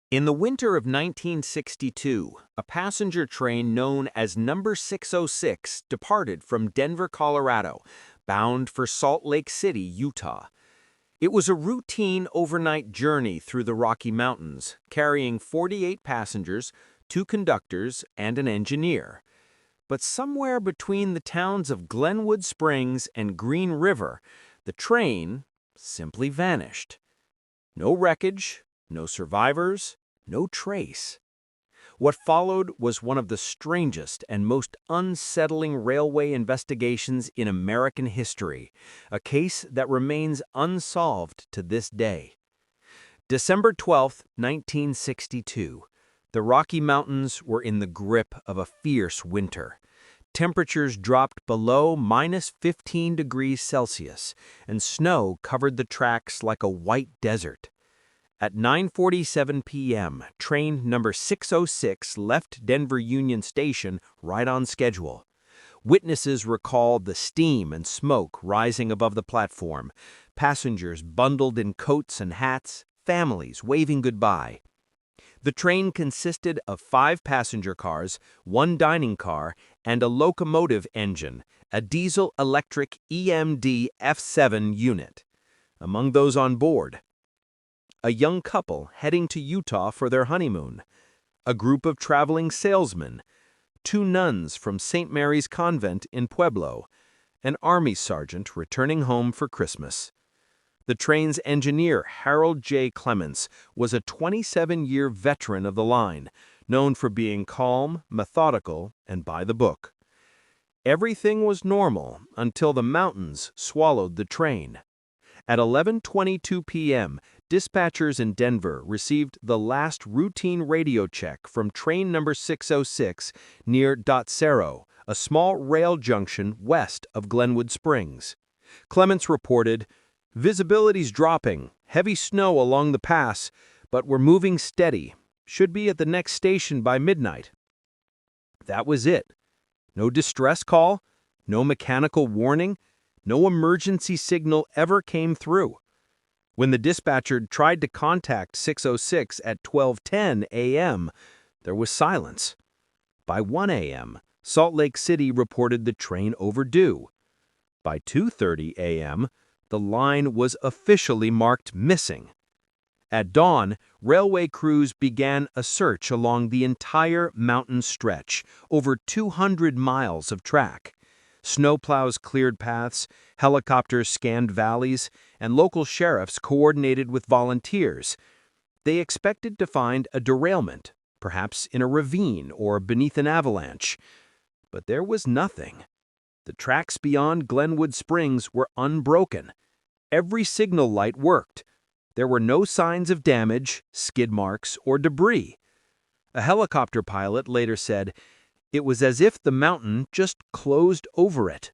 In the winter of 1962, a passenger train known as number 606 departed from Denver, Colorado, bound for Salt Lake City, Utah. It was a routine overnight journey through the Rocky Mountains, carrying 48 passengers, 2 conductors, and an engineer. But somewhere between the towns of Glenwood Springs and Green River, the train simply vanished. No wreckage, no survivors, no trace. What followed was one of the strangest and most unsettling railway investigations in American history, a case that remains unsolved to this day. December 12, 1962. The Rocky Mountains were in the grip of a fierce winter. Temperatures dropped below -15 degrees Celsius, and snow covered the tracks like a white desert. At 9:47 p.m., train number 606 left Denver Union Station right on schedule. Witnesses recalled the steam and smoke rising above the platform, passengers bundled in coats and hats, families waving goodbye. The train consisted of 5 passenger cars, 1 dining car, and a locomotive engine, a diesel-electric EMD F7 unit. Among those on board, a young couple heading to Utah for their honeymoon, a group of traveling salesmen, 2 nuns from St. Mary's Convent in Pueblo, an army sergeant returning home for Christmas. The train's engineer, Harold J. Clements, was a 27-year veteran of the line, known for being calm, methodical, and by the book. Everything was normal until the mountains swallowed the train. At 11:22 p.m., dispatchers in Denver received the last routine radio check from train number 606 near Dotsero, a small rail junction west of Glenwood Springs. Clements reported, "Visibility's dropping, heavy snow along the pass, but we're moving steady. Should be at the next station by midnight." That was it. No distress call, no mechanical warning, no emergency signal ever came through. When the dispatcher tried to contact 606 at 12:10 a.m., there was silence. By 1 a.m., Salt Lake City reported the train overdue. By 2:30 a.m., the line was officially marked missing. At dawn, railway crews began a search along the entire mountain stretch, over 200 miles of track. Snowplows cleared paths, helicopters scanned valleys, and local sheriffs coordinated with volunteers. They expected to find a derailment, perhaps in a ravine or beneath an avalanche. But there was nothing. The tracks beyond Glenwood Springs were unbroken. Every signal light worked. There were no signs of damage, skid marks, or debris. A helicopter pilot later said, "It was as if the mountain just closed over it."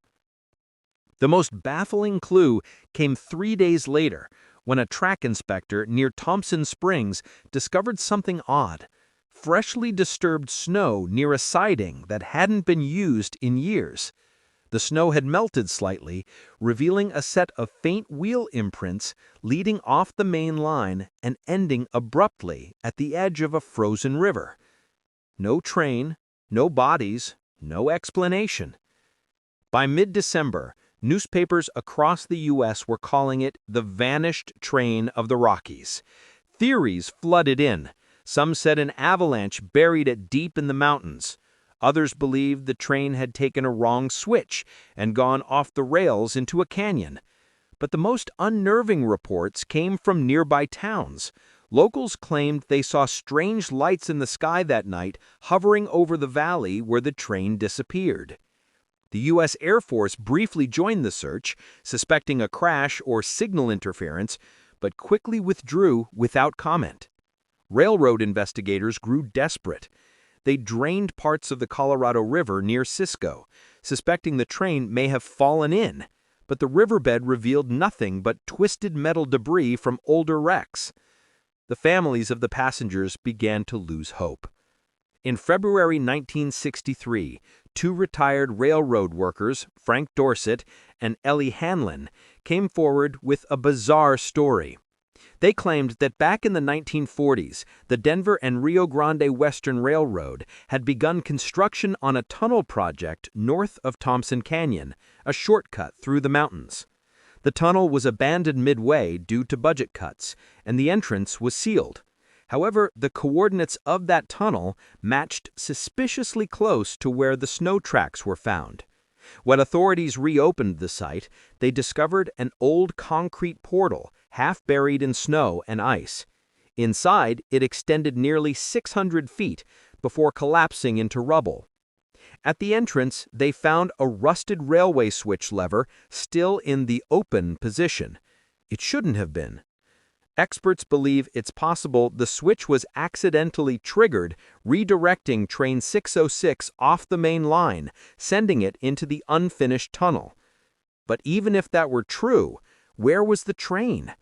The most baffling clue came 3 days later, when a track inspector near Thompson Springs discovered something odd: freshly disturbed snow near a siding that hadn't been used in years. The snow had melted slightly, revealing a set of faint wheel imprints leading off the main line and ending abruptly at the edge of a frozen river. No train, no bodies, no explanation. By mid-December, newspapers across the U.S. were calling it the vanished train of the Rockies. Theories flooded in. Some said an avalanche buried it deep in the mountains. Others believed the train had taken a wrong switch and gone off the rails into a canyon. But the most unnerving reports came from nearby towns. Locals claimed they saw strange lights in the sky that night hovering over the valley where the train disappeared. The U.S. Air Force briefly joined the search, suspecting a crash or signal interference, but quickly withdrew without comment. Railroad investigators grew desperate. They drained parts of the Colorado River near Cisco, suspecting the train may have fallen in, but the riverbed revealed nothing but twisted metal debris from older wrecks. The families of the passengers began to lose hope. In February 1963, 2 retired railroad workers, Frank Dorset and Ellie Hanlon, came forward with a bizarre story. They claimed that back in the 1940s, the Denver and Rio Grande Western Railroad had begun construction on a tunnel project north of Thompson Canyon, a shortcut through the mountains. The tunnel was abandoned midway due to budget cuts, and the entrance was sealed. However, the coordinates of that tunnel matched suspiciously close to where the snow tracks were found. When authorities reopened the site, they discovered an old concrete portal, half buried in snow and ice. Inside, it extended nearly 600 feet before collapsing into rubble. At the entrance, they found a rusted railway switch lever still in the open position. It shouldn't have been. Experts believe it's possible the switch was accidentally triggered, redirecting train 606 off the main line, sending it into the unfinished tunnel. But even if that were true, where was the train?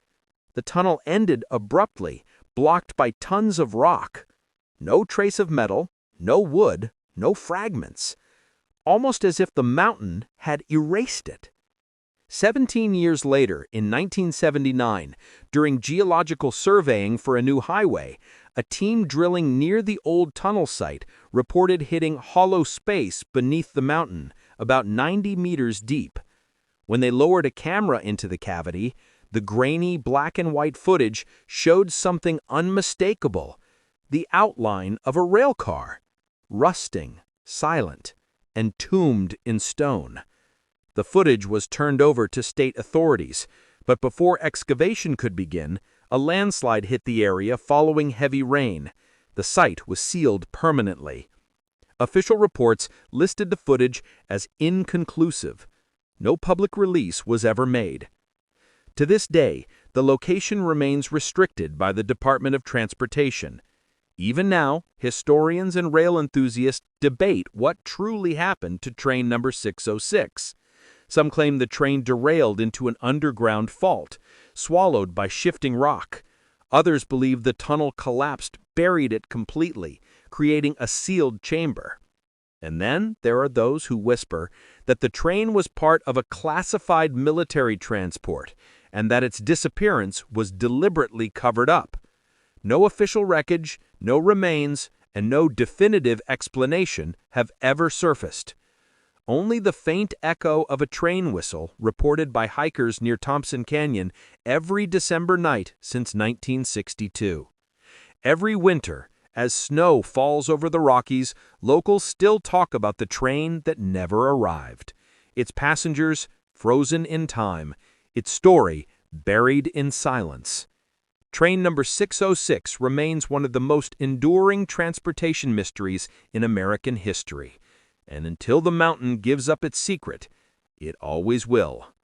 The tunnel ended abruptly, blocked by tons of rock. No trace of metal, no wood, no fragments. Almost as if the mountain had erased it. 17 years later, in 1979, during geological surveying for a new highway, a team drilling near the old tunnel site reported hitting hollow space beneath the mountain, about 90 meters deep. When they lowered a camera into the cavity, the grainy black and white footage showed something unmistakable: the outline of a rail car, rusting, silent, and tombed in stone. The footage was turned over to state authorities, but before excavation could begin, a landslide hit the area following heavy rain. The site was sealed permanently. Official reports listed the footage as inconclusive. No public release was ever made. To this day, the location remains restricted by the Department of Transportation. Even now, historians and rail enthusiasts debate what truly happened to train number 606. Some claim the train derailed into an underground fault, swallowed by shifting rock. Others believe the tunnel collapsed, buried it completely, creating a sealed chamber. And then there are those who whisper that the train was part of a classified military transport and that its disappearance was deliberately covered up. No official wreckage, no remains, and no definitive explanation have ever surfaced. Only the faint echo of a train whistle reported by hikers near Thompson Canyon every December night since 1962. Every winter, as snow falls over the Rockies, locals still talk about the train that never arrived. Its passengers frozen in time, its story buried in silence. Train number 606 remains one of the most enduring transportation mysteries in American history. And until the mountain gives up its secret, it always will.